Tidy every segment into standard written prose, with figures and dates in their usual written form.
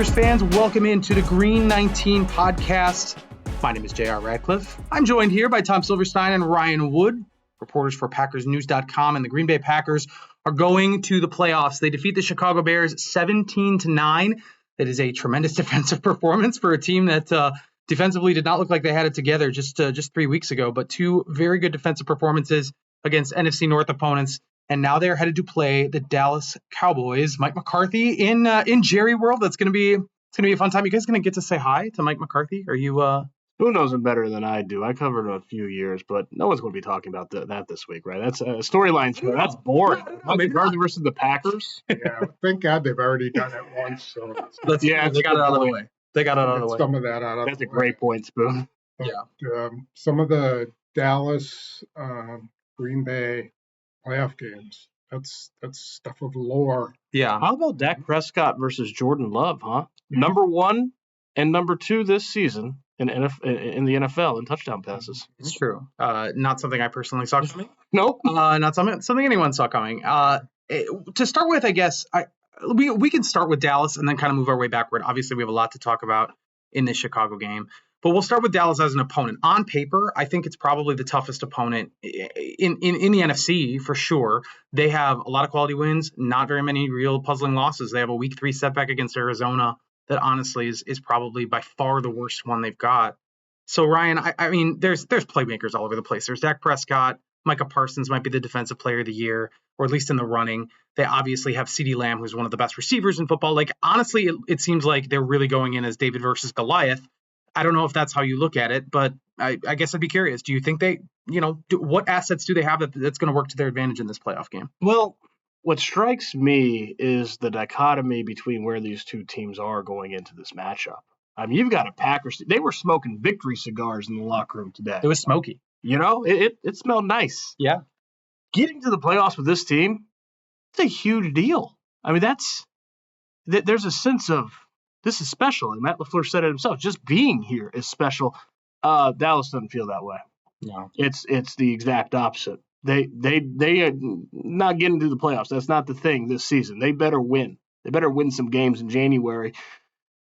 Packers fans, welcome into the Green 19 podcast. My name is JR Radcliffe. I'm joined here by Tom Silverstein and Ryan Wood, reporters for PackersNews.com, and the Green Bay Packers are going to the playoffs. They defeat the Chicago Bears 17-9. That is a tremendous defensive performance for a team that defensively did not look like they had it together just 3 weeks ago, but two very good defensive performances against NFC North opponents. And now they're headed to play the Dallas Cowboys. Mike McCarthy in Jerry World. It's gonna be a fun time. You guys gonna get to say hi to Mike McCarthy? Are you? Who knows him better than I do? I covered a few years, but no one's going to be talking about that this week, right? That's storylines. That's boring. Mike McCarthy versus the Packers. Yeah, thank God they've already done it once. So they got it out of the way. They got it out of the way. Some of that out of That's a great point, Spoon. But, some of the Dallas, Green Bay playoff games. That's stuff of lore. Yeah. How about Dak Prescott versus Jordan Love, huh? Number 1 and number 2 this season in the NFL in touchdown passes. It's true. Not something I personally saw coming. No. Not something anyone saw coming. To start with, I guess we can start with Dallas and then kind of move our way backward. Obviously, we have a lot to talk about in this Chicago game. But we'll start with Dallas as an opponent. On paper, I think it's probably the toughest opponent in the NFC for sure. They have a lot of quality wins, not very many real puzzling losses. They have a week 3 setback against Arizona that honestly is probably by far the worst one they've got. So Ryan, I mean, there's playmakers all over the place. There's Dak Prescott, Micah Parsons might be the defensive player of the year, or at least in the running. They obviously have CeeDee Lamb, who's one of the best receivers in football. Like, honestly, it seems like they're really going in as David versus Goliath. I don't know if that's how you look at it, but I guess I'd be curious. Do you think what assets do they have that's going to work to their advantage in this playoff game? Well, what strikes me is the dichotomy between where these two teams are going into this matchup. I mean, you've got a Packers. They were smoking victory cigars in the locker room today. It was smoky. You know, it smelled nice. Yeah. Getting to the playoffs with this team, it's a huge deal. I mean, there's a sense of, this is special, and Matt LaFleur said it himself. Just being here is special. Dallas doesn't feel that way. No, it's the exact opposite. They are not getting to the playoffs. That's not the thing this season. They better win. They better win some games in January.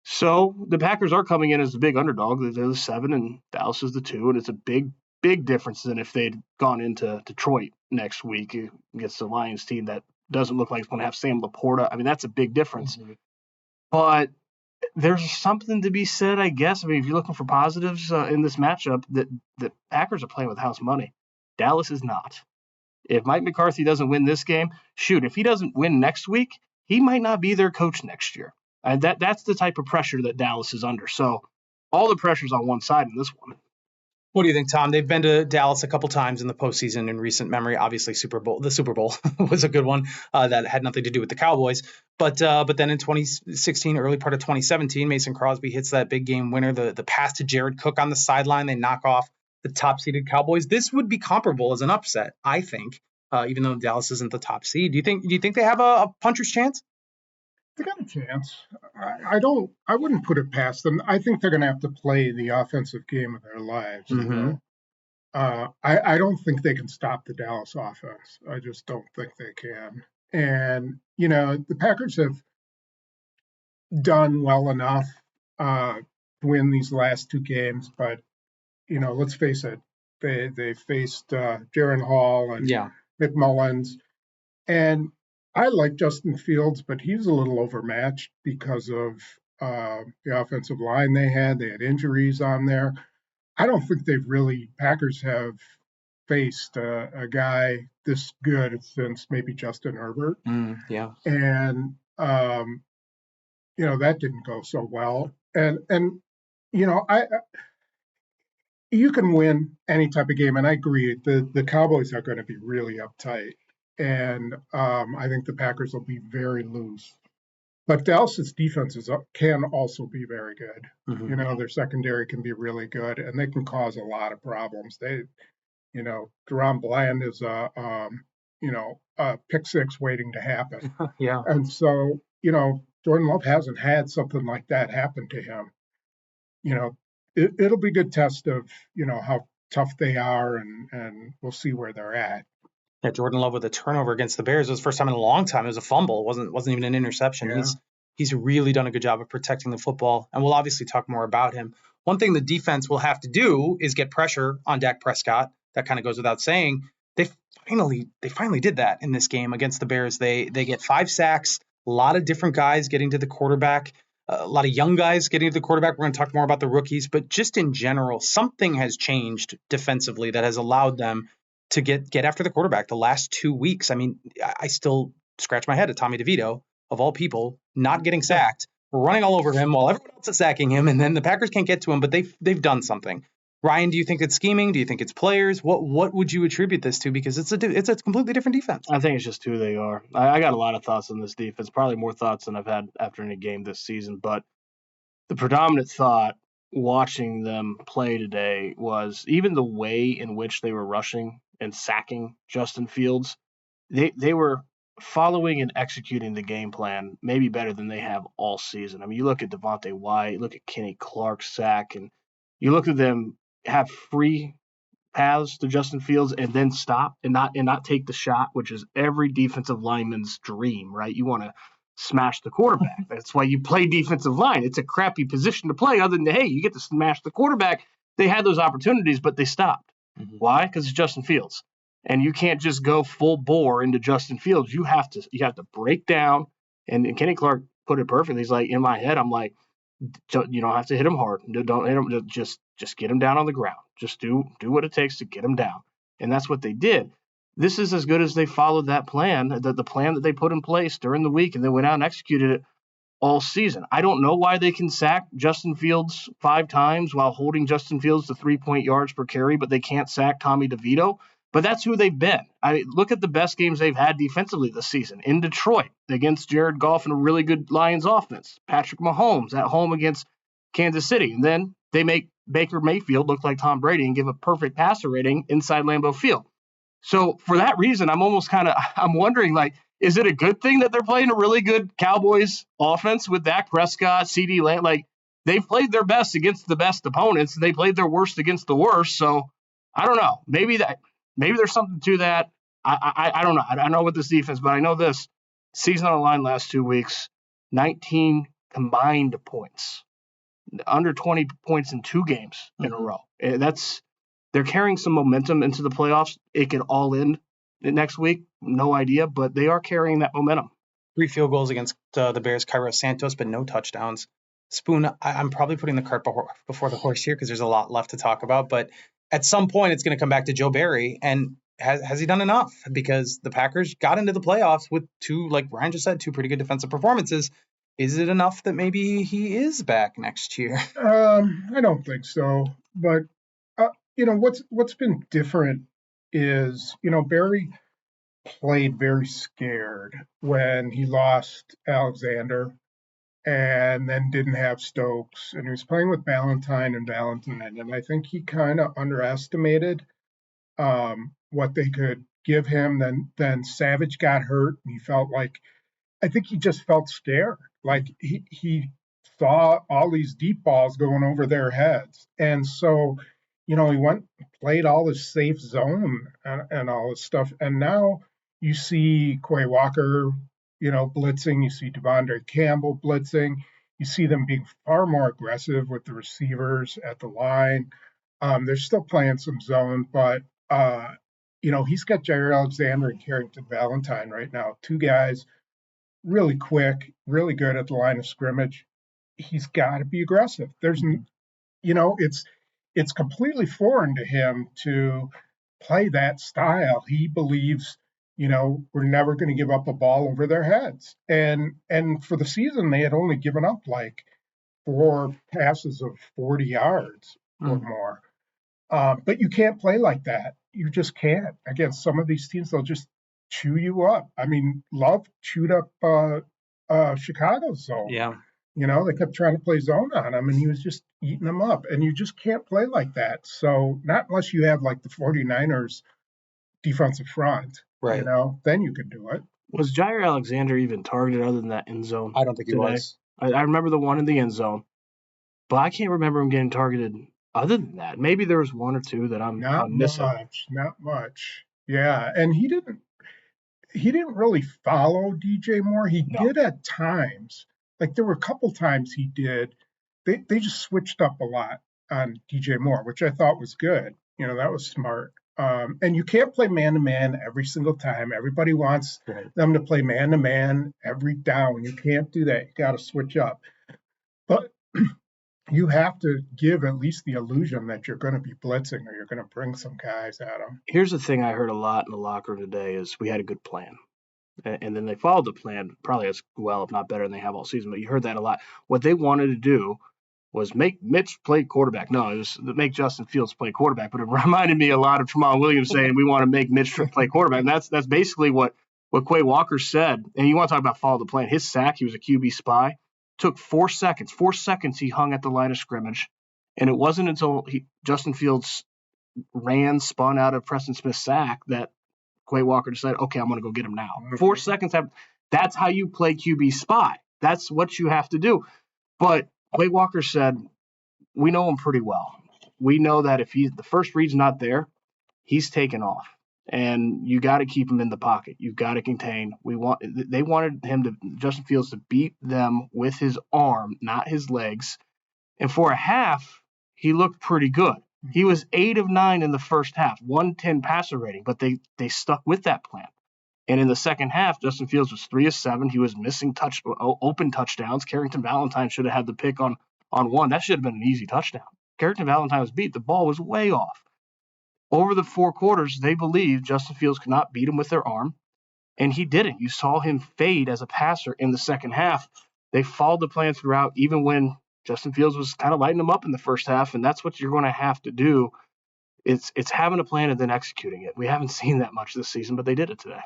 So the Packers are coming in as the big underdog. They're the 7 and Dallas is the 2, and it's a big difference than if they'd gone into Detroit next week against the Lions team that doesn't look like it's going to have Sam Laporta. I mean, that's a big difference. Mm-hmm. But there's something to be said, I guess. I mean, if you're looking for positives in this matchup, that the Packers are playing with house money. Dallas is not. If Mike McCarthy doesn't win this game, if he doesn't win next week, he might not be their coach next year. And that's the type of pressure that Dallas is under. So all the pressure's on one side in this one. What do you think, Tom? They've been to Dallas a couple times in the postseason in recent memory. Obviously, the Super Bowl was a good one that had nothing to do with the Cowboys. But then in 2016, early part of 2017, Mason Crosby hits that big game winner, the pass to Jared Cook on the sideline. They knock off the top-seeded Cowboys. This would be comparable as an upset, I think, even though Dallas isn't the top seed. Do you think they have a puncher's chance? They got a chance. I wouldn't put it past them. I think they're going to have to play the offensive game of their lives. Mm-hmm. You know? I don't think they can stop the Dallas offense. I just don't think they can. And, you know, the Packers have done well enough to win these last 2 games. But, you know, let's face it, they faced Jaron Hall and McMullins. And I like Justin Fields, but he's a little overmatched because of the offensive line they had. They had injuries on there. I don't think Packers have faced a guy this good since maybe Justin Herbert. And, you know, that didn't go so well. And you know, you can win any type of game. And I agree, the Cowboys are going to be really uptight. And I think the Packers will be very loose. But Dallas's defenses can also be very good. Mm-hmm. You know, their secondary can be really good, and they can cause a lot of problems. Deron Bland is a pick six waiting to happen. Yeah. And so, you know, Jordan Love hasn't had something like that happen to him. You know, it'll be a good test of, you know, how tough they are, and we'll see where they're at. Yeah, Jordan Love with a turnover against the Bears. It was the first time in a long time. It was a fumble. It wasn't even an interception. Yeah. He's really done a good job of protecting the football, and we'll obviously talk more about him. One thing the defense will have to do is get pressure on Dak Prescott. That kind of goes without saying. They finally did that in this game against the Bears. They get 5 sacks, a lot of different guys getting to the quarterback, a lot of young guys getting to the quarterback. We're going to talk more about the rookies, but just in general, something has changed defensively that has allowed them to get after the quarterback the last 2 weeks. I mean, I still scratch my head at Tommy DeVito, of all people, not getting sacked. We're running all over him while everyone else is sacking him, and then the Packers can't get to him, but they've done something. Ryan, do you think it's scheming? Do you think it's players? What would you attribute this to? Because it's a completely different defense. I think it's just who they are. I got a lot of thoughts on this defense, probably more thoughts than I've had after any game this season. But the predominant thought watching them play today was even the way in which they were rushing and sacking Justin Fields. They were following and executing the game plan maybe better than they have all season. I mean, you look at Devontae White, look at Kenny Clark's sack, and you look at them have free paths to Justin Fields and then stop and not take the shot, which is every defensive lineman's dream, right? You want to smash the quarterback. That's why you play defensive line. It's a crappy position to play other than, hey, you get to smash the quarterback. They had those opportunities, but they stopped. Mm-hmm. Why? Because it's Justin Fields. And you can't just go full bore into Justin Fields. You have to break down. And Kenny Clark put it perfectly. He's like, in my head, I'm like, you don't have to hit him hard. Don't hit him. Just get him down on the ground. Just do what it takes to get him down. And that's what they did. This is as good as they followed that plan, the plan that they put in place during the week, and they went out and executed it all season. I don't know why they can sack Justin Fields 5 times while holding Justin Fields to 3 yards per carry, but they can't sack Tommy DeVito. But that's who they've been. I mean, look at the best games they've had defensively this season. In Detroit, against Jared Goff and a really good Lions offense. Patrick Mahomes at home against Kansas City. And then they make Baker Mayfield look like Tom Brady and give a perfect passer rating inside Lambeau Field. So for that reason, I'm wondering, like, is it a good thing that they're playing a really good Cowboys offense with Dak Prescott, CeeDee Lamb? Like, they've played their best against the best opponents, and they played their worst against the worst. So I don't know. Maybe there's something to that. I don't know. I don't know what this defense, but I know this. Season on the line last 2 weeks, 19 combined points. Under 20 points in 2 games in a row. They're carrying some momentum into the playoffs. It could all end next week. No idea, but they are carrying that momentum. 3 field goals against the Bears, Cairo Santos, but no touchdowns. Spoon, I'm probably putting the cart before the horse here because there's a lot left to talk about, but at some point it's going to come back to Joe Barry, and has he done enough? Because the Packers got into the playoffs with 2, like Ryan just said, 2 pretty good defensive performances. Is it enough that maybe he is back next year? I don't think so. But, what's been different is, Barry played very scared when he lost Alexander and then didn't have Stokes. And he was playing with Valentine. And I think he kind of underestimated what they could give him. Then Savage got hurt, and I think he just felt scared. Like he saw all these deep balls going over their heads. And so, he went and played all this safe zone and all this stuff. And now you see Quay Walker, blitzing. You see Devondre Campbell blitzing. You see them being far more aggressive with the receivers at the line. They're still playing some zone, but, he's got Jair Alexander and Carrington Valentine right now. 2 guys, really quick, really good at the line of scrimmage. He's got to be aggressive. There's, it's completely foreign to him to play that style. He believes, we're never going to give up a ball over their heads. And for the season, they had only given up like 4 passes of 40 yards or more. But you can't play like that. You just can't. Against some of these teams, they'll just chew you up. I mean, Love chewed up Chicago's zone. Yeah. They kept trying to play zone on him, and he was just eating them up. And you just can't play like that. So not unless you have like the 49ers defensive front, right? Then you can do it. Was Jair Alexander even targeted other than that end zone? I don't think he was. I remember the one in the end zone, but I can't remember him getting targeted other than that. Maybe there was 1 or 2 that I'm missing. Not much. Yeah, and he didn't really follow DJ Moore. He did at times, like there were a couple times he did. They just switched up a lot on DJ Moore, which I thought was good. That was smart. And you can't play man to man every single time. Everybody wants them to play man to man every down. You can't do that. You got to switch up. But you have to give at least the illusion that you're going to be blitzing or you're going to bring some guys at them. Here's the thing I heard a lot in the locker room today is we had a good plan. And then they followed the plan probably as well, if not better than they have all season. But you heard that a lot. What they wanted to do was make Mitch play quarterback. No, it was make Justin Fields play quarterback. But it reminded me a lot of Tramon Williams saying we want to make Mitch play quarterback. And that's basically what Quay Walker said. And you want to talk about follow the plan. His sack, he was a QB spy, took 4 seconds. 4 seconds he hung at the line of scrimmage. And it wasn't until Justin Fields spun out of Preston Smith's sack that Quay Walker decided, okay, I'm going to go get him now. 4 seconds. That's how you play QB spy. That's what you have to do. But Quay Walker said, we know him pretty well. We know that if the first read's not there, he's taken off. And you got to keep him in the pocket. You've got to contain. They wanted Justin Fields to beat them with his arm, not his legs. And for a half, he looked pretty good. He was 8 of 9 in the first half, 110 passer rating, but they stuck with that plan. And in the second half, Justin Fields was 3 of 7. He was missing open touchdowns. Carrington Valentine should have had the pick on one. That should have been an easy touchdown. Carrington Valentine was beat. The ball was way off. Over the 4 quarters, they believed Justin Fields could not beat him with their arm, and he didn't. You saw him fade as a passer in the second half. They followed the plan throughout, even when Justin Fields was kind of lighting them up in the first half, and that's what you're going to have to do. It's having a plan and then executing it. We haven't seen that much this season, but they did it today.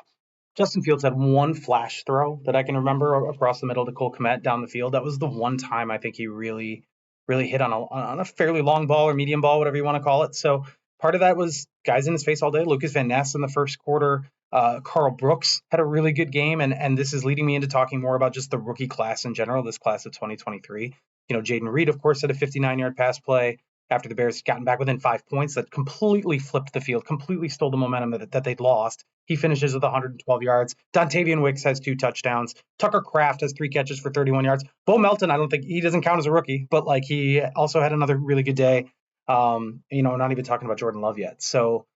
Justin Fields had one flash throw that I can remember across the middle to Cole Kmet down the field. That was the one time I think he really hit on a fairly long ball or medium ball, whatever you want to call it. So part of that was guys in his face all day. Lucas Van Ness in the first quarter. Carl Brooks had a really good game, and this is leading me into talking more about just the rookie class in general, this class of 2023. Jaden Reed, of course, had a 59-yard pass play after the Bears gotten back within 5 points that completely flipped the field, completely stole the momentum that they'd lost. He finishes with 112 yards. Dontavian Wicks has 2 touchdowns. Tucker Kraft has 3 catches for 31 yards. Bo Melton, I don't think he doesn't count as a rookie, but he also had another really good day. Not even talking about Jordan Love yet. So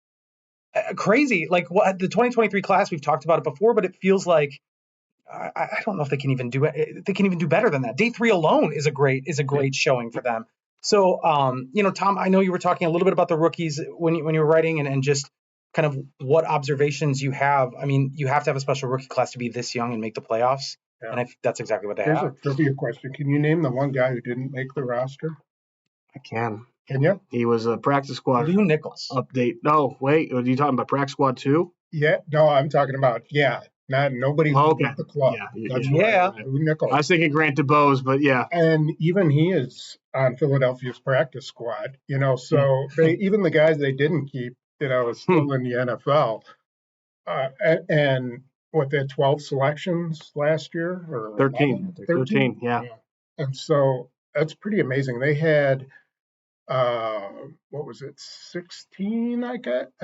crazy. What the 2023 class, we've talked about it before, but it feels like I don't know if they can even do it. They can even do better than that. Day 3 alone is a great showing for them. So, Tom, I know you were talking a little bit about the rookies when you were writing and just kind of what observations you have. I mean, you have to have a special rookie class to be this young and make the playoffs. Yeah. And that's exactly what they have. Here's a trivia question. Can you name the one guy who didn't make the roster? I can. Can you? He was a practice squad. Lou Nichols. Update. No, wait. Are you talking about practice squad 2? Yeah. No, I'm talking about, nobody okay. the club. Yeah. Lou Nichols. I was thinking Grant DeBose, but yeah. And even he is on Philadelphia's practice squad, so even the guys they didn't keep, is still in the NFL. And what, they had 12 selections last year? Or 13. 13, yeah. And so that's pretty amazing. They had, 16, I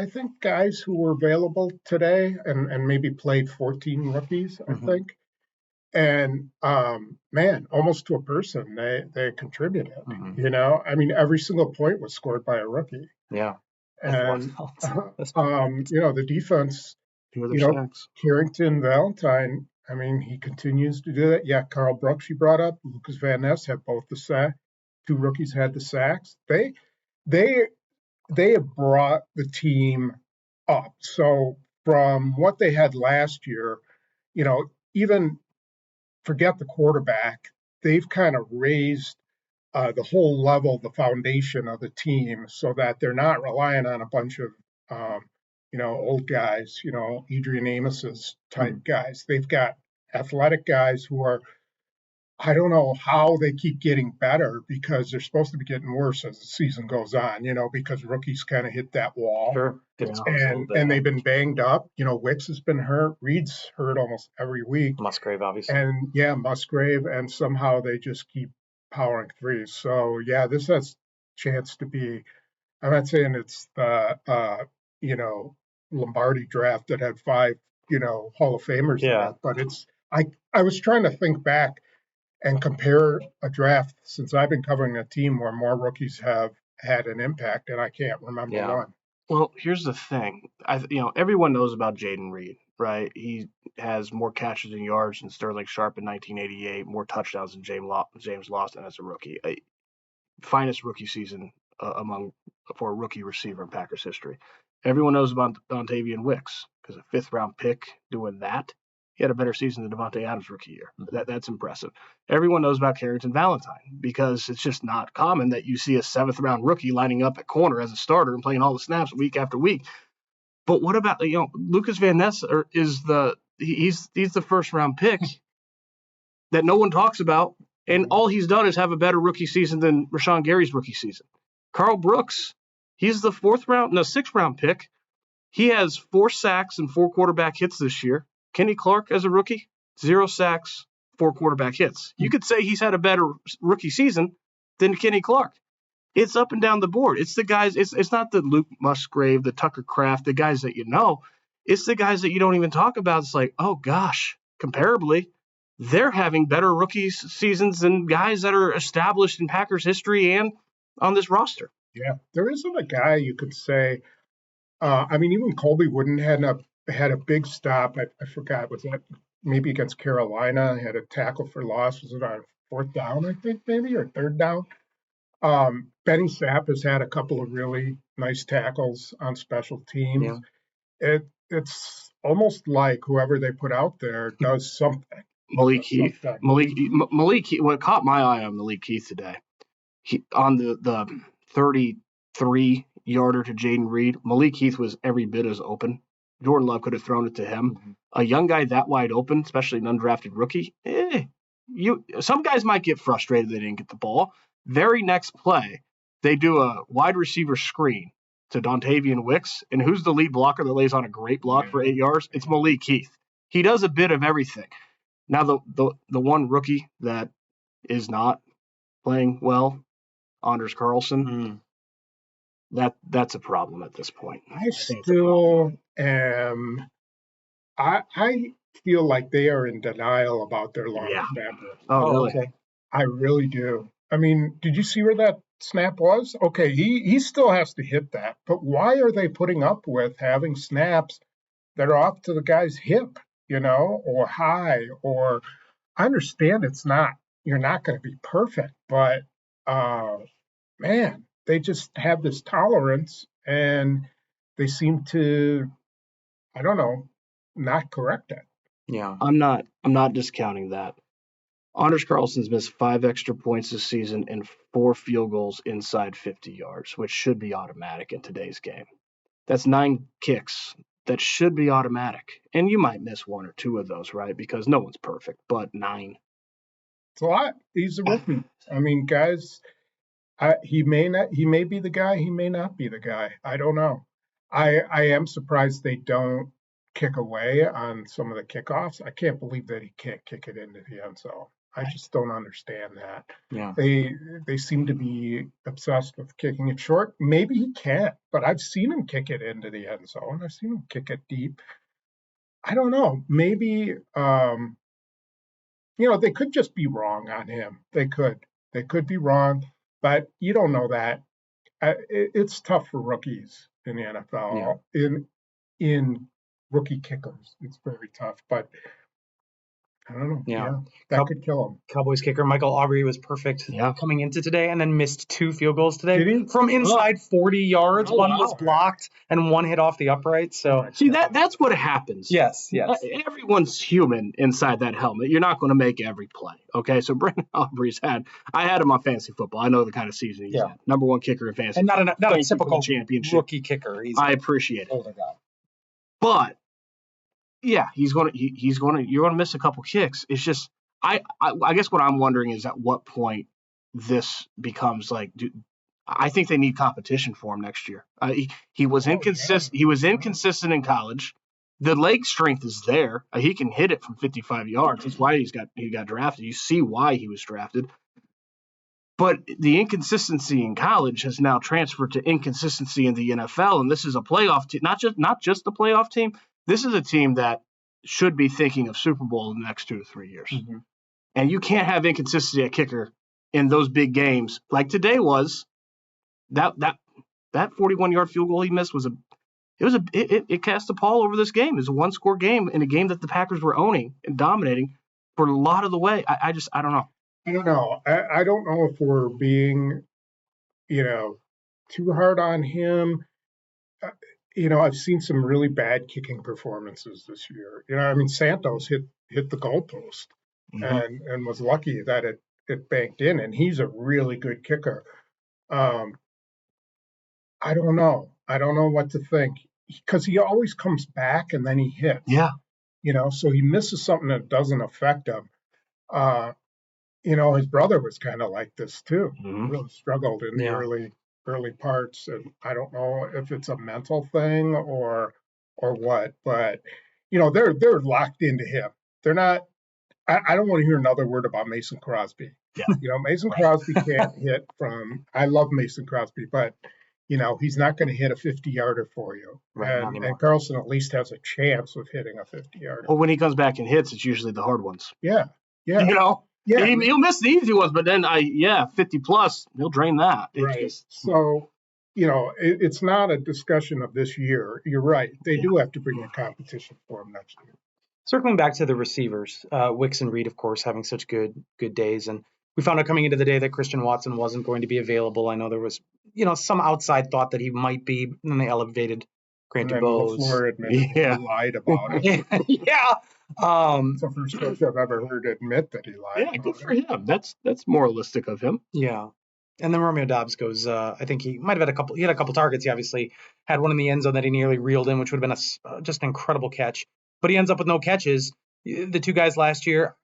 think, guys who were available today and maybe played 14 rookies, I think. And, almost to a person, they contributed, I mean, every single point was scored by a rookie. Yeah. And, the defense, Carrington Valentine, I mean, he continues to do that. Yeah, Carl Brooks, you brought up. Lucas Van Ness had both the sack. 2 rookies had the sacks. They have brought the team up. So from what they had last year, even forget the quarterback, they've kind of raised the whole level, the foundation of the team, so that they're not relying on a bunch of, old guys, Adrian Amos's type guys. They've got athletic guys who are, I don't know how they keep getting better, because they're supposed to be getting worse as the season goes on, because rookies kind of hit that wall. Sure. And they've been banged up. Wicks has been hurt. Reed's hurt almost every week. Musgrave, obviously. And Musgrave, and somehow they just keep powering through. So this has a chance to be, I'm not saying it's the Lombardi draft that had 5 Hall of Famers in it, but it's I was trying to think back and compare a draft since I've been covering a team where more rookies have had an impact, and I can't remember one. Well, here's the thing. Everyone knows about Jaden Reed, right? He has more catches and yards than Sterling Sharp in 1988, more touchdowns than James Lawson as a rookie. Finest rookie season for a rookie receiver in Packers history. Everyone knows about Dontavian Wicks because a fifth-round pick doing that. He had a better season than Devontae Adams' rookie year. That's impressive. Everyone knows about Carrington Valentine because it's just not common that you see a seventh-round rookie lining up at corner as a starter and playing all the snaps week after week. But what about Lucas Van Ness? He's the first-round pick that no one talks about, and all he's done is have a better rookie season than Rashawn Gary's rookie season. Carl Brooks, he's the sixth-round pick. He has 4 sacks and 4 quarterback hits this year. Kenny Clark as a rookie, 0 sacks, 4 quarterback hits. You could say he's had a better rookie season than Kenny Clark. It's up and down the board. It's the guys. It's not the Luke Musgrave, the Tucker Kraft, the guys that you know. It's the guys that you don't even talk about. It's like, oh gosh, comparably, they're having better rookie seasons than guys that are established in Packers history and on this roster. Yeah, there isn't a guy you could say. Even Colby Wooden had a big stop. I forgot, was that maybe against Carolina? Had a tackle for loss. Was it on 4th down, I think, maybe, or 3rd down? Benny Sapp has had a couple of really nice tackles on special teams. Yeah. It's almost like whoever they put out there does something. Malik Heath. What caught my eye on Malik Heath today, on the 33-yarder to Jaden Reed, Malik Heath was every bit as open. Jordan Love could have thrown it to him. Mm-hmm. A young guy that wide open, especially an undrafted rookie, some guys might get frustrated they didn't get the ball. Very next play, they do a wide receiver screen to Dontavian Wicks, and who's the lead blocker that lays on a great block for 8 yards? It's Malik Heath. He does a bit of everything. Now, the one rookie that is not playing well, Anders Carlson, that's a problem at this point. I still am. I feel like they are in denial about their long snapper. Oh, really? Okay. I really do. I mean, did you see where that snap was? Okay, he still has to hit that. But why are they putting up with having snaps that are off to the guy's hip, or high? Or I understand you're not going to be perfect, but man, they just have this tolerance and they seem to, I don't know, not correct it. Yeah. I'm not discounting that. Anders Carlson's missed 5 extra points this season and 4 field goals inside 50 yards, which should be automatic in today's game. That's 9 kicks. That should be automatic. And you might miss 1 or 2 of those, right? Because no one's perfect, but 9. It's a lot. He's a rookie. I mean, guys, he may be the guy, he may not be the guy. I don't know. I am surprised they don't kick away on some of the kickoffs. I can't believe that he can't kick it into the end zone. I just don't understand that. Yeah. They seem to be obsessed with kicking it short. Maybe he can't, but I've seen him kick it into the end zone. I've seen him kick it deep. I don't know. Maybe they could just be wrong on him. They could be wrong, but you don't know that. It's tough for rookies in the NFL. Yeah. In rookie kickers, it's very tough, but I don't know. Yeah. That could kill him. Cowboys kicker Michael Aubrey was perfect coming into today and then missed 2 field goals today. Did he? From inside 40 yards. One was blocked and one hit off the upright. So see, that's what happens. Yes. Everyone's human inside that helmet. You're not going to make every play. Okay, so Brandon Aubrey's I had him on fantasy football. I know the kind of season he's had. Number 1 kicker in fantasy. And not a typical championship rookie kicker. I appreciate it. Older guy. But yeah, you're gonna miss a couple kicks. It's just I guess what I'm wondering is at what point this becomes like. I think they need competition for him next year. He was inconsistent. He was inconsistent in college. The leg strength is there. He can hit it from 55 yards. That's why he got drafted. You see why he was drafted. But the inconsistency in college has now transferred to inconsistency in the NFL, and this is a playoff team. Not just a playoff team. This is a team that should be thinking of Super Bowl in the next 2 to 3 years. Mm-hmm. And you can't have inconsistency at kicker in those big games. Like today was, that 41-yard field goal he missed it cast a pall over this game. It was a one-score game in a game that the Packers were owning and dominating for a lot of the way. I don't know. I don't know. I don't know if we're being, too hard on him. I've seen some really bad kicking performances this year. I mean, Santos hit the goalpost and was lucky that it banked in, and he's a really good kicker. I don't know. I don't know what to think, because he always comes back and then he hits. Yeah. So he misses something that doesn't affect him. His brother was kind of like this too. Really struggled in the early parts, and I don't know if it's a mental thing or what, but they're locked into him. They're not. I don't want to hear another word about Mason Crosby. Yeah. Mason Crosby can't hit from. I love Mason Crosby, but he's not going to hit a 50-yarder for you. Right, and Carlson at least has a chance of hitting a 50-yarder. Well, when he comes back and hits, it's usually the hard ones. Yeah. Yeah. He'll miss the easy ones, but then 50 plus, he'll drain that. Right. So, it's not a discussion of this year. You're right. They do have to bring a competition for him next year. Circling back to the receivers, Wicks and Reed, of course, having such good days. And we found out coming into the day that Christian Watson wasn't going to be available. I know there was, some outside thought that he might be, and then they elevated Grant DuBose. LaFleur admitted he lied about it. Yeah. It's the first coach I've ever heard admit that he lied. Yeah, good for him. That's moralistic of him. Yeah. And then Romeo Doubs goes, I think he might have had he had a couple targets. He obviously had one in the end zone that he nearly reeled in, which would have been just an incredible catch. But he ends up with no catches. The two guys last year,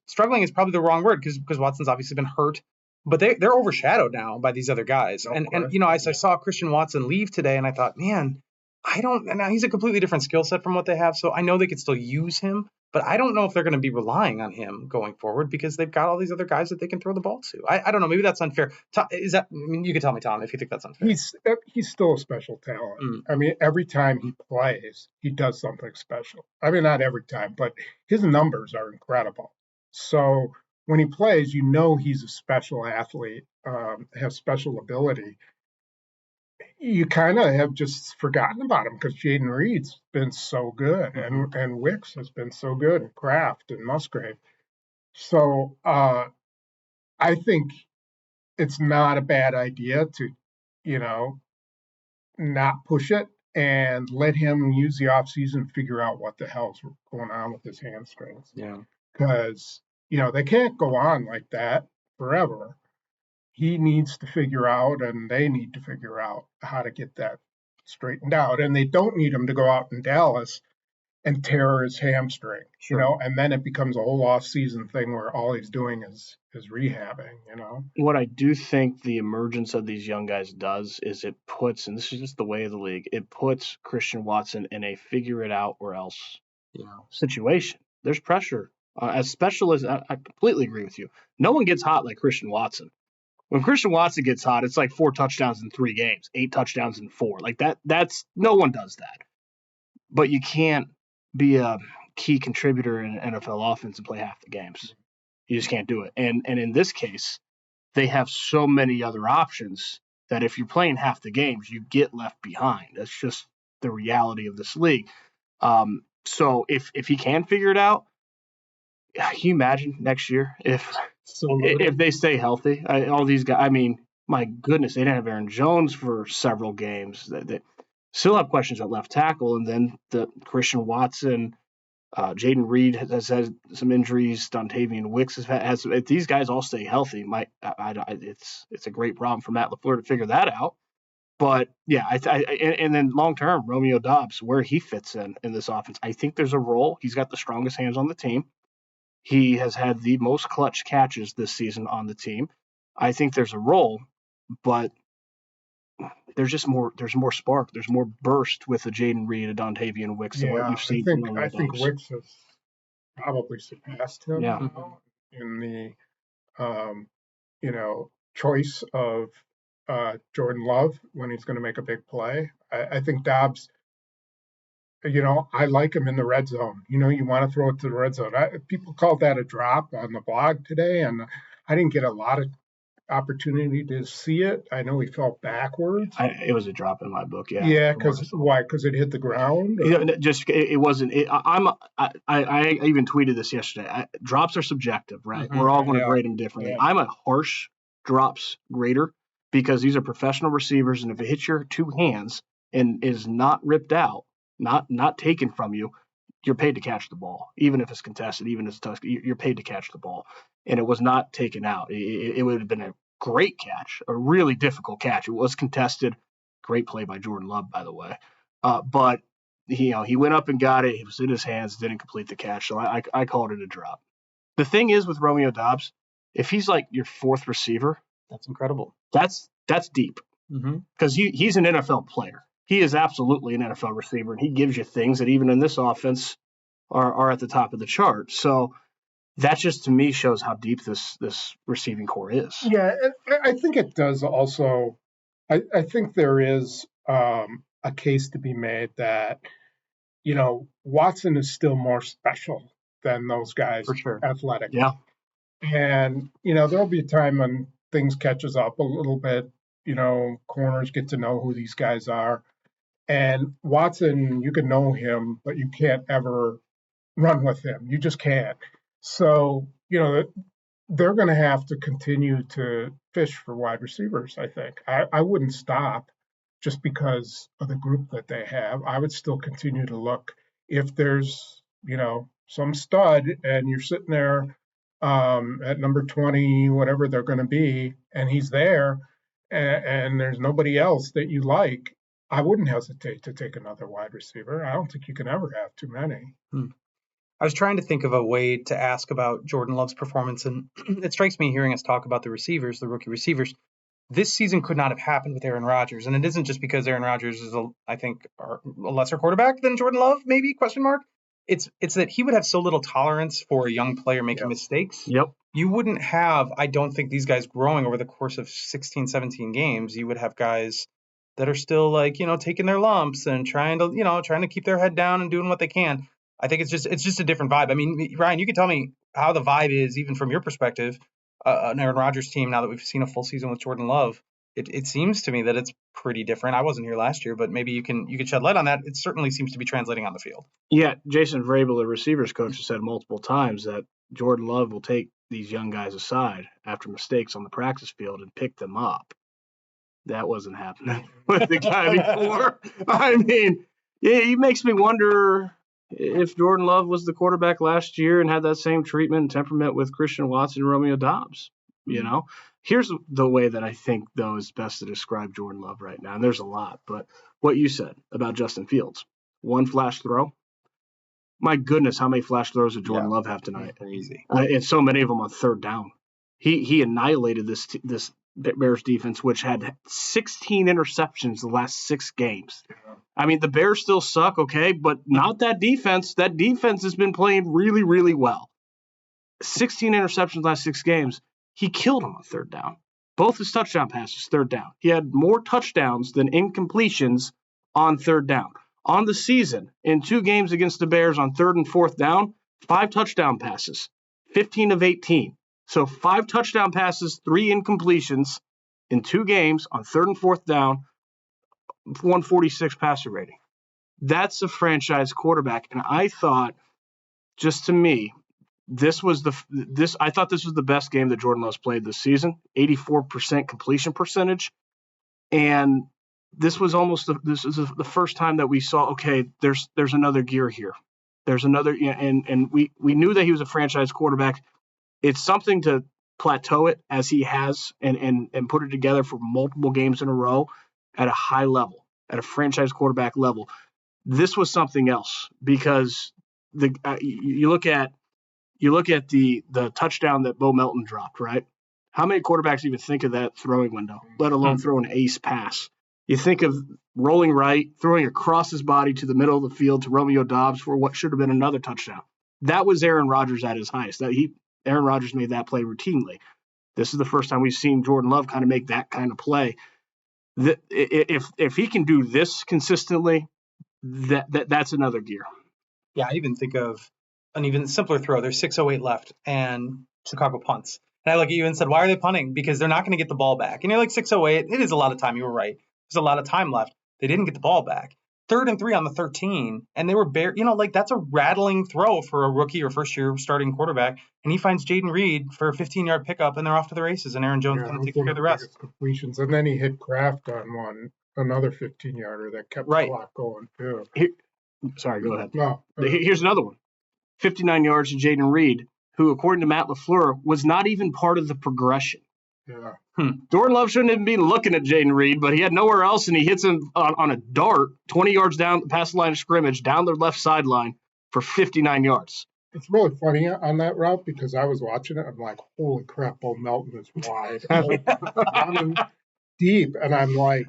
struggling is probably the wrong word because Watson's obviously been hurt. But they're overshadowed now by these other guys. I saw Christian Watson leave today, and I thought, man, now he's a completely different skill set from what they have. So I know they could still use him, but I don't know if they're going to be relying on him going forward because they've got all these other guys that they can throw the ball to. I don't know. Maybe that's unfair. You can tell me, Tom, if you think that's unfair. He's still a special talent. I mean, every time he plays, he does something special. I mean, not every time, but his numbers are incredible. So when he plays, he's a special athlete, has special ability. You kind of have just forgotten about him because Jaden Reed's been so good, and Wicks has been so good, and Kraft and Musgrave. So I think it's not a bad idea to, not push it and let him use the offseason to figure out what the hell's going on with his hamstrings. Yeah. Because, they can't go on like that forever. He needs to figure out, and they need to figure out how to get that straightened out. And they don't need him to go out in Dallas and tear his hamstring, and then it becomes a whole off-season thing where all he's doing is rehabbing, What I do think the emergence of these young guys does is it puts, and this is just the way of the league, it puts Christian Watson in a figure it out or else situation. There's pressure. As specialists, I completely agree with you. No one gets hot like Christian Watson. When Christian Watson gets hot, it's like 4 touchdowns in 3 games, 8 touchdowns in 4. Like that's no one does that. But you can't be a key contributor in an NFL offense and play half the games. You just can't do it. And in this case, they have so many other options that if you're playing half the games, you get left behind. That's just the reality of this league. So if he can figure it out, can you imagine next year if they stay healthy? All these guys, I mean, my goodness, they didn't have Aaron Jones for several games. They still have questions at left tackle, and then the Christian Watson, Jaden Reed has had some injuries. Dontavian Wicks has. If these guys all stay healthy, it's a great problem for Matt LaFleur to figure that out. But yeah, and then long term, Romeo Doubs, where he fits in this offense, I think there's a role. He's got the strongest hands on the team. He has had the most clutch catches this season on the team. I think there's a role, but there's just more. There's more spark. There's more burst with a Jaden Reed, a Dontavian Wicks than what you've seen. I think Wicks has probably surpassed him in the choice of Jordan Love when he's going to make a big play. I think Dobbs I like him in the red zone. You want to throw it to the red zone. People called that a drop on the blog today, and I didn't get a lot of opportunity to see it. I know he fell backwards. It was a drop in my book. Yeah. Yeah, because why? Because it hit the ground. It wasn't. I even tweeted this yesterday. Drops are subjective, right? We're all going to grade them differently. Yeah. I'm a harsh drops grader because these are professional receivers, and if it hits your two hands and is not ripped out, not taken from you, you're paid to catch the ball, even if it's contested, even if it's tough. You're paid to catch the ball, and it was not taken out. It would have been a great catch, a really difficult catch. It was contested. Great play by Jordan Love, by the way. But he went up and got it. It was in his hands, didn't complete the catch. So I called it a drop. The thing is with Romeo Doubs, if he's like your fourth receiver, that's incredible. That's deep because he's an NFL player. He is absolutely an NFL receiver, and he gives you things that even in this offense are at the top of the chart. So that just to me shows how deep this receiving core is. Yeah, I think it does also. I think there is a case to be made that, Watson is still more special than those guys. For sure. Athletic. Yeah. And, there'll be a time when things catches up a little bit, corners get to know who these guys are. And Watson, you can know him, but you can't ever run with him. You just can't. So, they're going to have to continue to fish for wide receivers, I think. I wouldn't stop just because of the group that they have. I would still continue to look. If there's, some stud and you're sitting there at number 20, whatever they're going to be, and he's there and there's nobody else that you like, I wouldn't hesitate to take another wide receiver. I don't think you can ever have too many. I was trying to think of a way to ask about Jordan Love's performance, and it strikes me hearing us talk about the receivers, the rookie receivers. This season could not have happened with Aaron Rodgers, and it isn't just because Aaron Rodgers is, I think, a lesser quarterback than Jordan Love, maybe, ? It's that he would have so little tolerance for a young player making mistakes. Yep. You wouldn't have, I don't think, these guys growing over the course of 16, 17 games. You would have guys that are still taking their lumps and trying to keep their head down and doing what they can. I think it's just a different vibe. I mean, Ryan, you can tell me how the vibe is, even from your perspective, an Aaron Rodgers team, now that we've seen a full season with Jordan Love. It seems to me that it's pretty different. I wasn't here last year, but maybe you can shed light on that. It certainly seems to be translating on the field. Yeah, Jason Vrabel, the receivers coach, has said multiple times that Jordan Love will take these young guys aside after mistakes on the practice field and pick them up. That wasn't happening with the guy before. I mean, he makes me wonder if Jordan Love was the quarterback last year and had that same treatment and temperament with Christian Watson and Romeo Doubs. Here's the way that I think, though, is best to describe Jordan Love right now. And there's a lot, but what you said about Justin Fields, one flash throw. My goodness, how many flash throws did Jordan Love have tonight? Easy. And so many of them on third down. He annihilated this Bears defense, which had 16 interceptions the last 6 games. I mean, the Bears still suck, okay, but not that defense. That defense has been playing really, really well. 16 interceptions last 6 games. He killed them on third down. Both his touchdown passes, third down. He had more touchdowns than incompletions on third down. On the season, in 2 games against the Bears on third and fourth down, 5 touchdown passes, 15 of 18. So 5 touchdown passes, 3 incompletions in 2 games on third and fourth down, 146 passer rating. That's a franchise quarterback. And I thought, just to me, I thought this was the best game that Jordan Love's played this season. 84% completion percentage. And this was the first time that we saw, okay, there's another gear here. There's another, and we knew that he was a franchise quarterback. It's something to plateau it as he has and put it together for multiple games in a row at a high level, at a franchise quarterback level. This was something else because you look at the touchdown that Bo Melton dropped, right? How many quarterbacks even think of that throwing window, let alone throw an ace pass? You think of rolling right, throwing across his body to the middle of the field to Romeo Doubs for what should have been another touchdown. That was Aaron Rodgers at his highest. Aaron Rodgers made that play routinely. This is the first time we've seen Jordan Love kind of make that kind of play. If he can do this consistently, that's another gear. Yeah, I even think of an even simpler throw. There's 6:08 left, and Chicago punts. And I look at you and said, why are they punting? Because they're not going to get the ball back. And you're like, 6:08, it is a lot of time. You were right. There's a lot of time left. They didn't get the ball back. 3rd and 3 on the 13, and they were that's a rattling throw for a rookie or first-year starting quarterback. And he finds Jaden Reed for a 15-yard pickup, and they're off to the races. And Aaron Jones kind of takes care of the rest. Completions, and then he hit Kraft on another 15-yarder that kept the clock going too. Sorry, go ahead. No, here's another one. 59 yards to Jaden Reed, who, according to Matt LaFleur, was not even part of the progression. Yeah. Jordan Love shouldn't even be looking at Jaden Reed, but he had nowhere else, and he hits him on a dart 20 yards down past the line of scrimmage, down the left sideline for 59 yards. It's really funny on that route because I was watching it. I'm like, holy crap, Bo Melton is wide. I'm deep, and I'm like,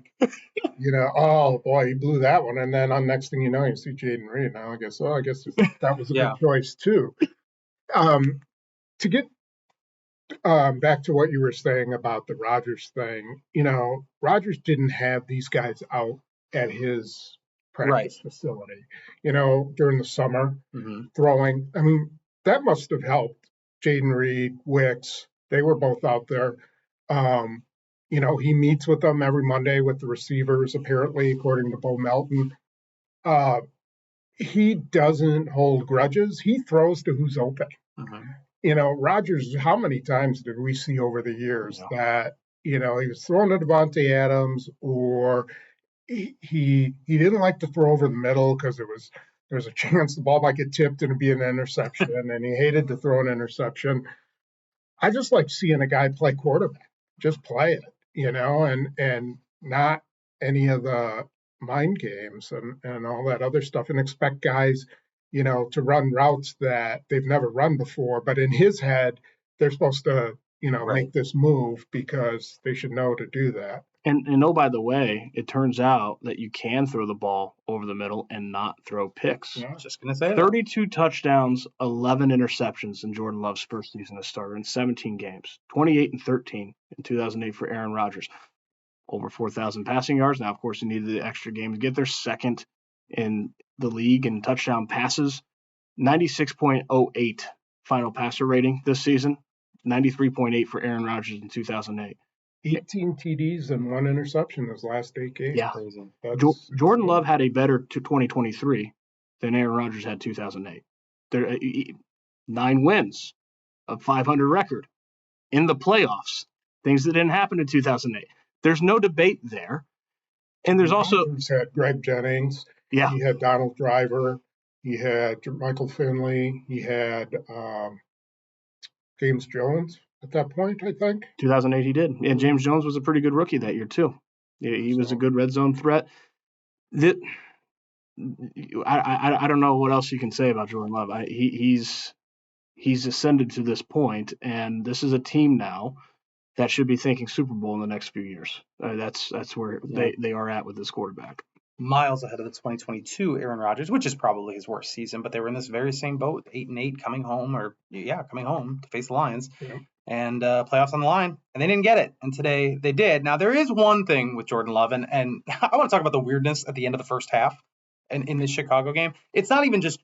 oh, boy, he blew that one. And then on next thing you know, you see Jaden Reed. Now I guess that was a good choice, too. To get back to what you were saying about the Rodgers thing, Rodgers didn't have these guys out at his practice facility, during the summer throwing. I mean, that must have helped Jaden Reed, Wicks. They were both out there. He meets with them every Monday with the receivers, apparently, according to Bo Melton. He doesn't hold grudges. He throws to who's open. Rodgers, how many times did we see over the years that, he was throwing to Devontae Adams, or he didn't like to throw over the middle because there's a chance the ball might get tipped and it'd be an interception, and he hated to throw an interception. I just like seeing a guy play quarterback, just play it, and not any of the mind games and all that other stuff, and expect guys, to run routes that they've never run before. But in his head, they're supposed to, make this move because they should know to do that. And oh, by the way, it turns out that you can throw the ball over the middle and not throw picks. Yeah, I was just going to say 32 touchdowns, 11 interceptions in Jordan Love's first season as starter in 17 games. 28-13 in 2008 for Aaron Rodgers. Over 4,000 passing yards. Now, of course, he needed the extra game to get there. Second in the league in touchdown passes. 96.08 final passer rating this season. 93.8 for Aaron Rodgers in 2008. 18 TDs and 1 interception his last 8 games. Yeah. Jordan Love had a better 2023 than Aaron Rodgers had 2008. 9 wins, a .500 record in the playoffs, things that didn't happen in 2008. There's no debate there. And there's also... He's had Greg Jennings. Yeah. He had Donald Driver. He had Michael Finley. He had James Jones at that point, I think. 2008 he did. And James Jones was a pretty good rookie that year, too. He was a good red zone threat. I don't know what else you can say about Jordan Love. He's ascended to this point, and this is a team now that should be thinking Super Bowl in the next few years. That's where they are at with this quarterback. Miles ahead of the 2022 Aaron Rodgers, which is probably his worst season, but they were in this very same boat, 8-8, coming home to face the Lions, and playoffs on the line, and they didn't get it. And today they did. Now there is one thing with Jordan Love, and I want to talk about the weirdness at the end of the first half, and in this Chicago game. It's not even just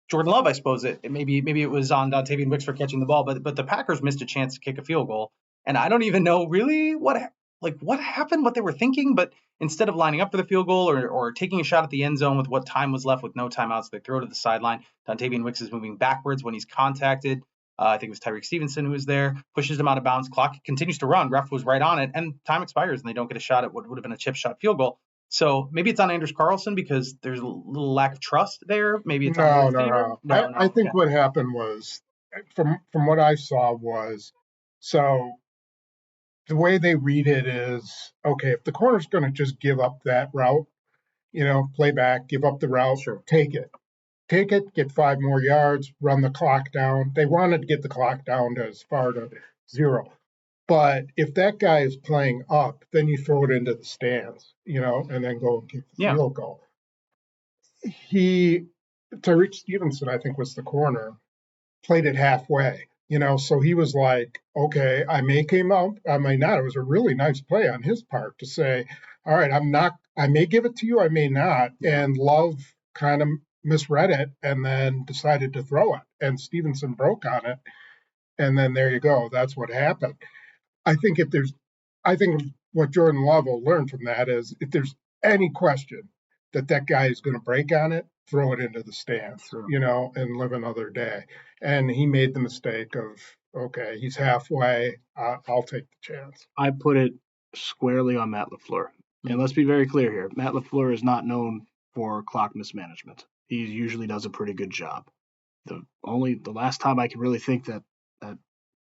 Jordan Love, I suppose. Maybe it was on Dontavian Wicks for catching the ball, but the Packers missed a chance to kick a field goal, and I don't even know really what happened, what they were thinking, but instead of lining up for the field goal or taking a shot at the end zone with what time was left with no timeouts, they throw to the sideline. Dontavian Wicks is moving backwards when he's contacted. I think it was Tyreek Stevenson who was there, pushes him out of bounds. Clock continues to run. Ref was right on it, and time expires, and they don't get a shot at what would have been a chip shot field goal. So maybe it's on Anders Carlson because there's a little lack of trust there. Maybe it's no. I think what happened was, from what I saw was, so the way they read it is, okay, if the corner's going to just give up that route, play back, give up the route, take it, get 5 more yards, run the clock down. They wanted to get the clock down to as far to 0. But if that guy is playing up, then you throw it into the stands, and then go and kick the field goal. Tyreek Stevenson, I think, was the corner, played it halfway. So he was like, okay, I may came out, I may not. It was a really nice play on his part to say, all right, I'm I may give it to you, I may not. And Love kind of misread it and then decided to throw it. And Stevenson broke on it. And then there you go. That's what happened. I think what Jordan Love will learn from that is if there's any question that guy is going to break on it, throw it into the stands, and live another day. And he made the mistake of, okay, he's halfway. I'll take the chance. I put it squarely on Matt LaFleur. And let's be very clear here. Matt LaFleur is not known for clock mismanagement. He usually does a pretty good job. The last time I can really think that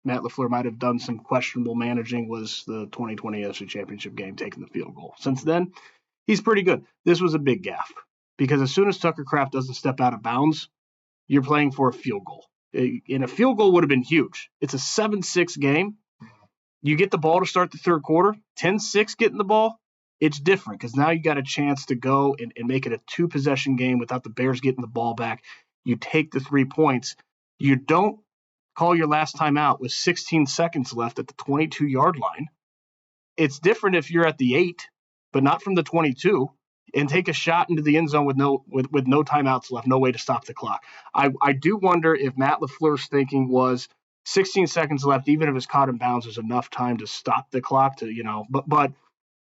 Matt LaFleur might have done some questionable managing was the 2020 NFC Championship game, taking the field goal. Since then, he's pretty good. This was a big gaffe because as soon as Tucker Kraft doesn't step out of bounds, you're playing for a field goal. And a field goal would have been huge. It's a 7-6 game. You get the ball to start the third quarter, 10-6 getting the ball. It's different because now you got a chance to go and make it a 2-possession game without the Bears getting the ball back. You take the 3 points. You don't call your last time out with 16 seconds left at the 22-yard line. It's different if you're at the 8, but not from the 22, and take a shot into the end zone with no timeouts left, no way to stop the clock. I do wonder if Matt LaFleur's thinking was 16 seconds left, even if it's caught in bounds, is enough time to stop the clock but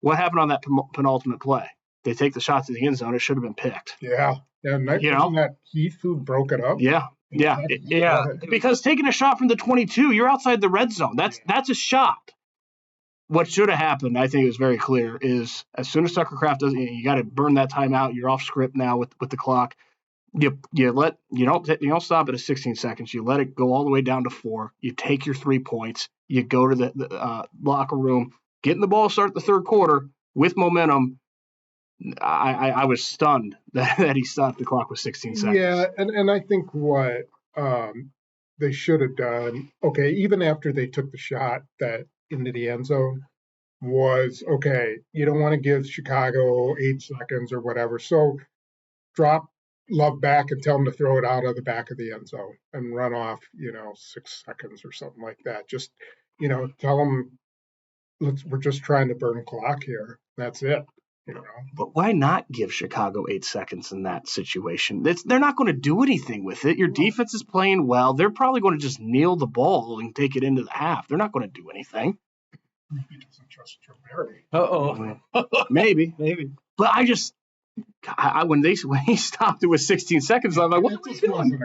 what happened on that penultimate play? They take the shot to the end zone. It should have been picked. Yeah. Wasn't that Heath who broke it up? Yeah. Because taking a shot from the 22, you're outside the red zone. That's a shot. What should have happened, I think, is very clear. Is as soon as Tucker Kraft does, you got to burn that timeout. You're off script now with the clock. You don't stop at 16 seconds. You let it go all the way down to 4. You take your 3 points. You go to the locker room, getting the ball to start the third quarter with momentum. I was stunned that he stopped the clock with 16 seconds. Yeah, and I think what they should have done, even after they took the shot that into the end zone, was, you don't want to give Chicago 8 seconds or whatever, so drop Love back and tell him to throw it out of the back of the end zone and run off, 6 seconds or something like that. Just, tell him, we're just trying to burn clock here. That's it. But why not give Chicago 8 seconds in that situation? They're not going to do anything with it. Your defense is playing well. They're probably going to just kneel the ball and take it into the half. They're not going to do anything. He doesn't trust Joe Barry. Maybe. But when he stopped it with 16 seconds, I'm like, what was he doing?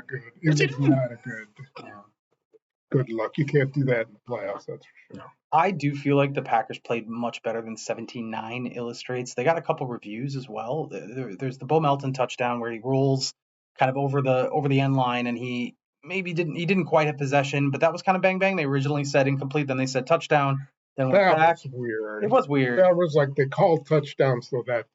It was not a good look. You can't do that in the playoffs, that's for sure. I do feel like the Packers played much better than 17-9 illustrates. They got a couple reviews as well. There's the Bo Melton touchdown where he rolls kind of over the end line, and he didn't quite have possession, but that was kind of bang bang. They originally said incomplete, then they said touchdown. Then went back. Was weird. It was weird. That was like they called touchdown so that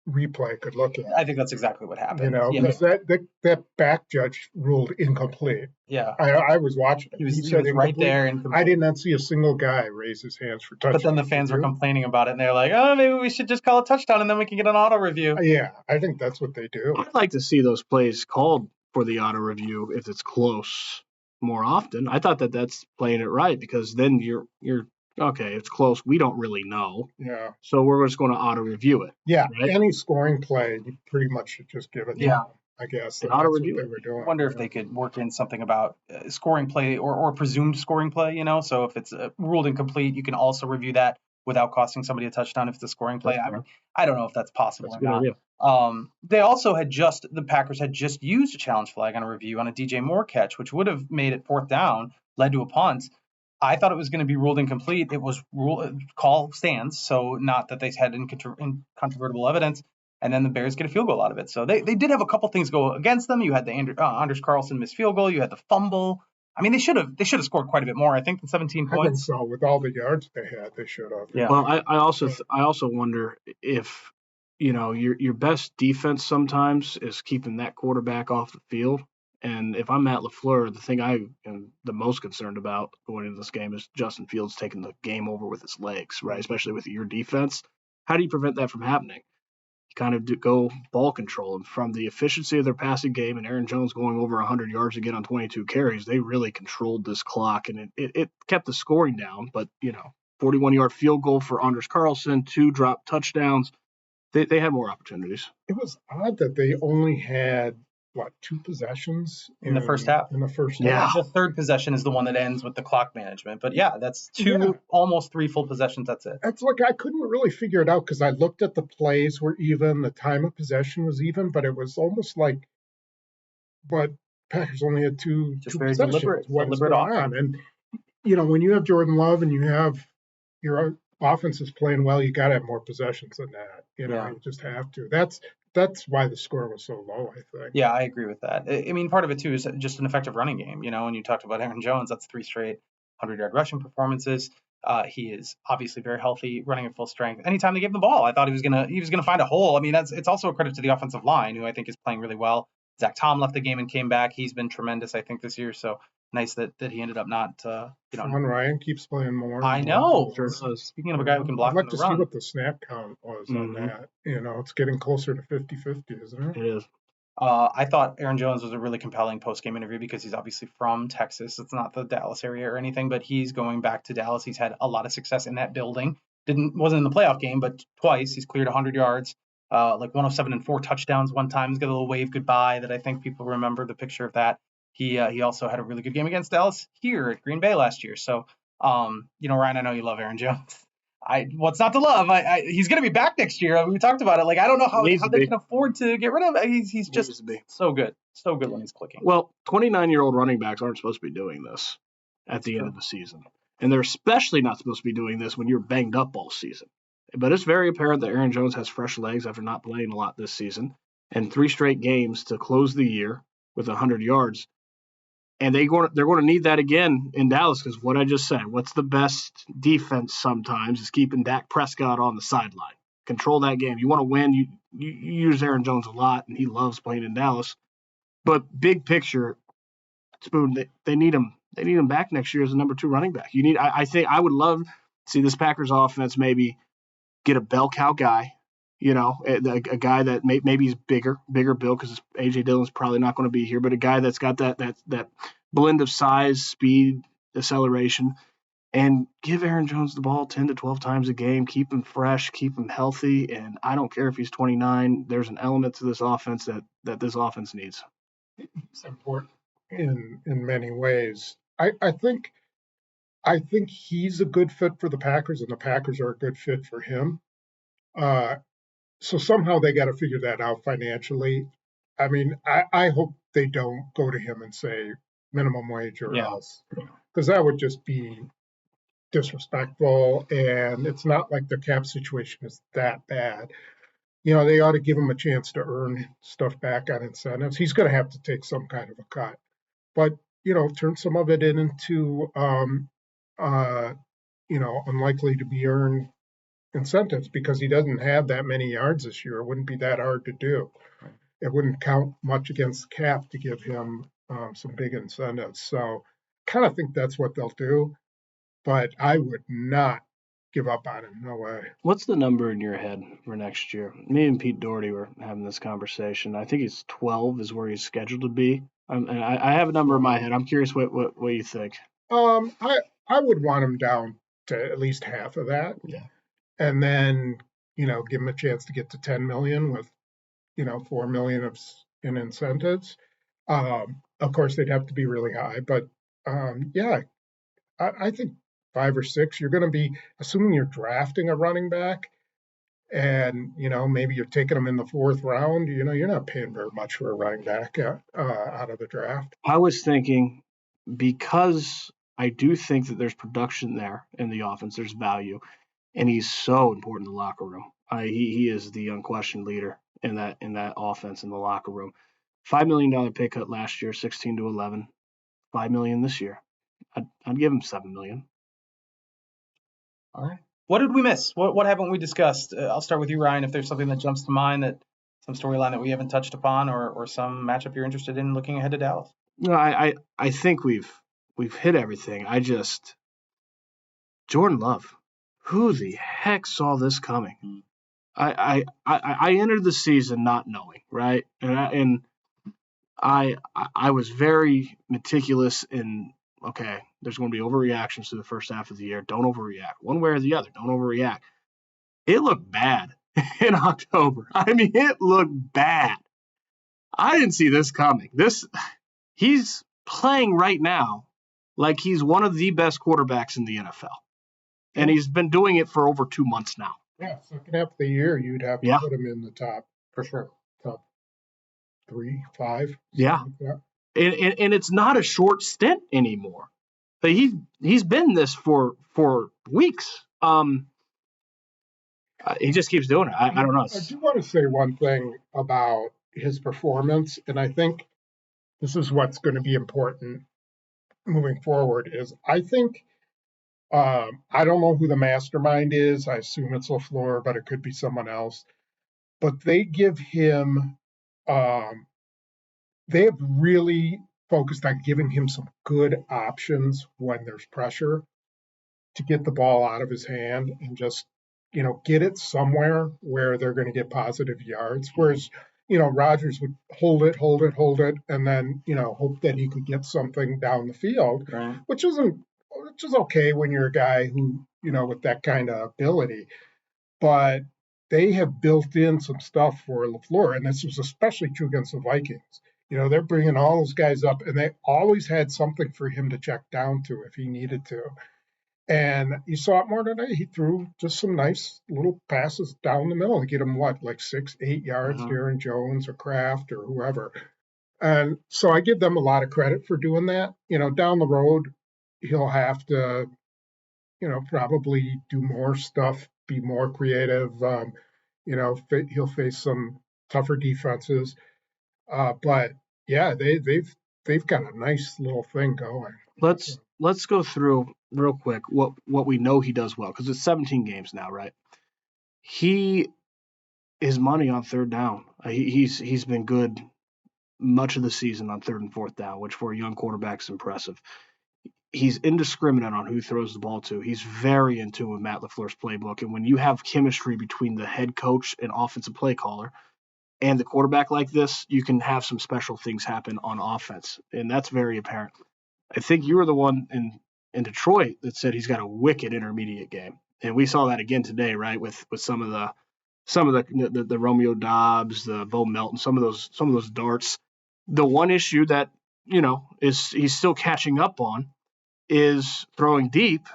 replay could look at it. I think that's exactly what happened. Because that back judge ruled incomplete. Yeah. I was watching it. He was right there. I did not see a single guy raise his hands for touchdown. But then the fans were complaining about it, and they're like, oh, maybe we should just call a touchdown, and then we can get an auto review. Yeah, I think that's what they do. I'd like to see those plays called for the auto review if it's close more often. I thought that's playing it right, because then you're okay, it's close. We don't really know. Yeah. So we're just going to auto review it. Yeah. Right? Any scoring play, you pretty much should just give it to them, I guess. Auto review what they were doing. I wonder if they could work in something about scoring play or presumed scoring play, So if it's ruled incomplete, you can also review that without costing somebody a touchdown if it's a scoring play. I don't know if that's possible or not. They also the Packers had just used a challenge flag on a review on a DJ Moore catch, which would have made it 4th down, led to a punt. I thought it was going to be ruled incomplete. It was call stands, so not that they had incontrovertible evidence, and then the Bears get a field goal out of it. So they did have a couple things go against them. You had the Anders Carlson missed field goal. You had the fumble. I mean, they should have scored quite a bit more, I think, than 17 points. I think so. With all the yards they had, they should have. Yeah. Well, I also wonder if your best defense sometimes is keeping that quarterback off the field. And if I'm Matt LaFleur, the thing I am the most concerned about going into this game is Justin Fields taking the game over with his legs, right? Especially with your defense. How do you prevent that from happening? You kind of go ball control. And from the efficiency of their passing game and Aaron Jones going over 100 yards again on 22 carries, they really controlled this clock. And it kept the scoring down. But, 41-yard field goal for Anders Carlson, 2 drop touchdowns. They had more opportunities. It was odd that they only had, 2 possessions in the first half. In the first Yeah. half. The third possession is the one that ends with the clock management. But yeah, that's almost 3 full possessions. That's it. It's like I couldn't really figure it out because I looked at the plays were even, the time of possession was even, but it was almost like, but Packers only had two very possessions. What's deliberate going on? And when you have Jordan Love and you have your offense is playing well, you got to have more possessions than that. You just have to. That's why the score was so low, I think. Yeah, I agree with that. I mean, part of it too is just an effective running game. And you talked about Aaron Jones, that's 3 straight 100-yard rushing performances. He is obviously very healthy, running at full strength. Anytime they gave him the ball, I thought he was gonna find a hole. I mean, it's also a credit to the offensive line, who I think is playing really well. Zach Tom left the game and came back. He's been tremendous, I think, this year. So nice that he ended up not. Sean Ryan keeps playing more. I know. Sure. Speaking of a guy who can block I'd like in the to run. see what the snap count was on that. It's getting closer to 50-50, isn't it? It is. I thought Aaron Jones was a really compelling post-game interview because he's obviously from Texas. It's not the Dallas area or anything, but he's going back to Dallas. He's had a lot of success in that building. Wasn't in the playoff game, but twice he's cleared 100 yards, like 107 and 4 touchdowns one time. He's got a little wave goodbye that I think people remember the picture of that. He also had a really good game against Dallas here at Green Bay last year. So, Ryan, I know you love Aaron Jones. What's not to love? He's going to be back next year. We talked about it. Like, I don't know how they can afford to get rid of him. He's just so good. So good when he's clicking. Well, 29-year-old running backs aren't supposed to be doing this at the end of the season. And they're especially not supposed to be doing this when you're banged up all season. But it's very apparent that Aaron Jones has fresh legs after not playing a lot this season. And 3 straight games to close the year with 100 yards. And they're going to need that again in Dallas because what I just said, what's the best defense sometimes is keeping Dak Prescott on the sideline. Control that game. You want to win, you use Aaron Jones a lot, and he loves playing in Dallas. But big picture, Spoon, they need him. They need him back next year as a number 2 running back. I think I would love to see this Packers offense maybe get a bell cow guy. A guy that maybe is bigger build because A.J. Dillon's probably not going to be here, but a guy that's got that blend of size, speed, acceleration, and give Aaron Jones the ball 10 to 12 times a game, keep him fresh, keep him healthy, and I don't care if he's 29. There's an element to this offense that this offense needs. It's important in many ways. I think he's a good fit for the Packers, and the Packers are a good fit for him. So somehow they got to figure that out financially. I mean, I hope they don't go to him and say minimum wage or else, because that would just be disrespectful. And it's not like the cap situation is that bad. They ought to give him a chance to earn stuff back on incentives. He's going to have to take some kind of a cut, but turn some of it into unlikely to be earned incentives because he doesn't have that many yards this year. It wouldn't be that hard to do. Right. It wouldn't count much against the cap to give him some big incentives. So kind of think that's what they'll do, but I would not give up on him. No way. What's the number in your head for next year? Me and Pete Doherty were having this conversation. I think he's 12 is where he's scheduled to be. And I have a number in my head. I'm curious what you think. I would want him down to at least half of that. Yeah. And then, give him a chance to get to 10 million with, 4 million in incentives. Of course, they'd have to be really high, but I think 5 or 6. You're going to be, assuming you're drafting a running back, and maybe you're taking them in the 4th round. You're not paying very much for a running back out of the draft. I was thinking because I do think that there's production there in the offense, there's value. And he's so important in the locker room. He is the unquestioned leader in that offense in the locker room. $5 million pay cut last year, 16 to 11. $5 million this year. I'd give him $7 million. All right. What did we miss? What haven't we discussed? I'll start with you, Ryan. If there's something that jumps to mind, some storyline that we haven't touched upon, or some matchup you're interested in looking ahead to Dallas. No, I think we've hit everything. Jordan Love. Who the heck saw this coming? I entered the season not knowing, right? And I was very meticulous in, okay, there's going to be overreactions to the first half of the year. Don't overreact. One way or the other, don't overreact. It looked bad. in October. I mean, it looked bad. I didn't see this coming. He's playing right now like he's one of the best quarterbacks in the NFL. And he's been doing it for over 2 months now. Yeah, second half of the year, you'd have to put him in the top, for sure. Top 3, 5. Yeah. Like and it's not a short stint anymore. But he's been this for weeks. He just keeps doing it. I don't know. I do want to say one thing about his performance, and I think this is what's going to be important moving forward, is I think I don't know who the mastermind is. I assume it's LaFleur, but it could be someone else. But they give him, they have really focused on giving him some good options when there's pressure to get the ball out of his hand and just, get it somewhere where they're going to get positive yards. Whereas, Rodgers would hold it, and then, hope that he could get something down the field, right. which is okay when you're a guy who, with that kind of ability. But they have built in some stuff for LaFleur, and this was especially true against the Vikings. They're bringing all those guys up, and they always had something for him to check down to if he needed to. And you saw it more today. He threw just some nice little passes down the middle to get him, like 6-8 yards, Aaron Jones or Kraft or whoever. And so I give them a lot of credit for doing that. Down the road, he'll have to, probably do more stuff, be more creative. He'll face some tougher defenses. But yeah, they've got a nice little thing going. Let's go through real quick what we know he does well, because it's 17 games now, right? He is money on third down. He's been good much of the season on third and fourth down, which for a young quarterback is impressive. He's indiscriminate on who he throws the ball to. He's very in tune with Matt LaFleur's playbook, and when you have chemistry between the head coach and offensive play caller and the quarterback like this, you can have some special things happen on offense, and that's very apparent. I think you were the one in Detroit that said he's got a wicked intermediate game, and we saw that again today, right? With some of the Romeo Dobbs, the Bo Melton, some of those darts. The one issue that is he's still catching up on is throwing deep,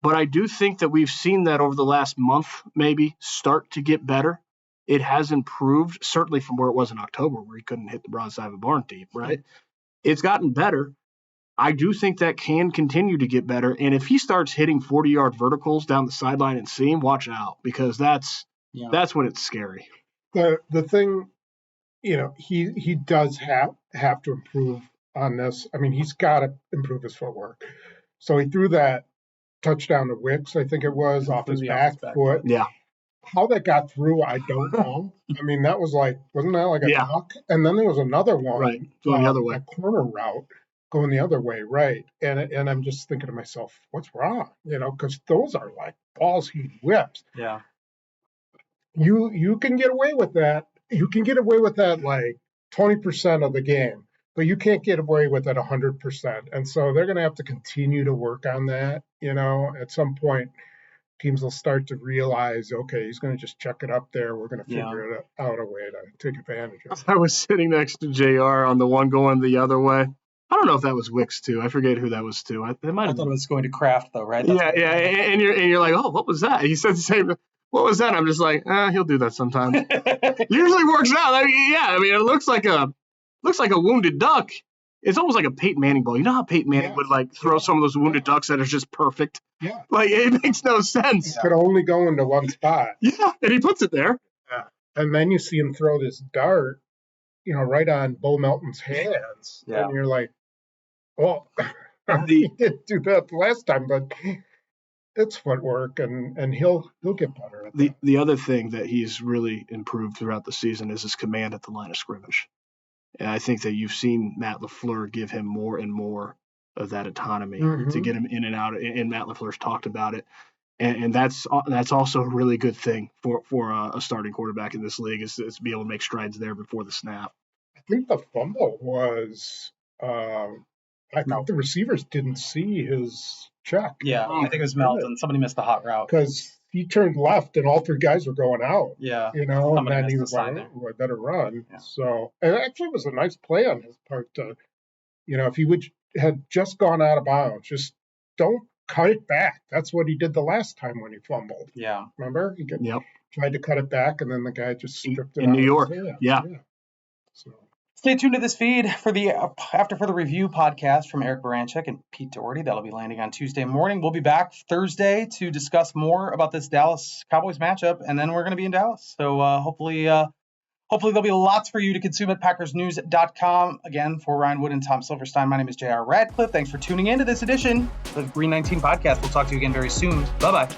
but I do think that we've seen that over the last month maybe start to get better. It has improved, certainly from where it was in October, where he couldn't hit the broadside of a barn deep, right? It's gotten better. I do think that can continue to get better. And if he starts hitting 40-yard verticals down the sideline and seam, watch out, because that's when it's scary. The thing, he does have to improve on this. I mean, he's got to improve his footwork. So he threw that touchdown to Wicks, I think it was, off his back foot. Yeah. How that got through, I don't know. I mean, that was wasn't that like a knock? And then there was another one, right, going the other way, a corner route going the other way, right? And I'm just thinking to myself, what's wrong? Because those are like balls he whips. Yeah. You can get away with that. You can get away with that like 20% of the game, but you can't get away with it 100%. And so they're going to have to continue to work on that. At some point, teams will start to realize, okay, he's going to just chuck it up there. We're going to figure out a way to take advantage of it. I was sitting next to JR on the one going the other way. I don't know if that was Wicks too. I forget who that was too. I thought it was going to Kraft though, right? Yeah. And you're like, oh, what was that? He said the same. What was that? I'm just like, he'll do that sometimes. Usually works out. I mean, it looks like a wounded duck. It's almost like a Peyton Manning ball. You know how Peyton Manning would throw some of those wounded ducks that are just perfect? Yeah. It makes no sense. It could only go into one spot. Yeah, and he puts it there. Yeah. And then you see him throw this dart, right on Bo Melton's hands. Yeah. And you're like, well, he didn't do that last time, but it's footwork, and he'll get better at that. The other thing that he's really improved throughout the season is his command at the line of scrimmage. And I think that you've seen Matt LaFleur give him more and more of that autonomy to get him in and out. And Matt LaFleur's talked about it. And that's also a really good thing for a starting quarterback in this league is to be able to make strides there before the snap. I think the fumble was I think the receivers didn't see his check. Yeah, I think it was Melton. Somebody missed the hot route. Because he turned left and all 3 guys were going out. Yeah. You know, Somebody and then he missed was the sign like, there. oh, I better run. Yeah. So it actually was a nice play on his part to, you know, if he had just gone out of bounds, just don't cut it back. That's what he did the last time when he fumbled. Yeah. Remember? He tried to cut it back, and then the guy just stripped it in out New York. of his hand. Yeah. So. Stay tuned to this feed for the After Further Review podcast from Eric Baranchik and Pete Doherty. That'll be landing on Tuesday morning. We'll be back Thursday to discuss more about this Dallas Cowboys matchup, and then we're going to be in Dallas. So hopefully there'll be lots for you to consume at PackersNews.com. Again, for Ryan Wood and Tom Silverstein, my name is JR Radcliffe. Thanks for tuning in to this edition of the Green 19 podcast. We'll talk to you again very soon. Bye-bye.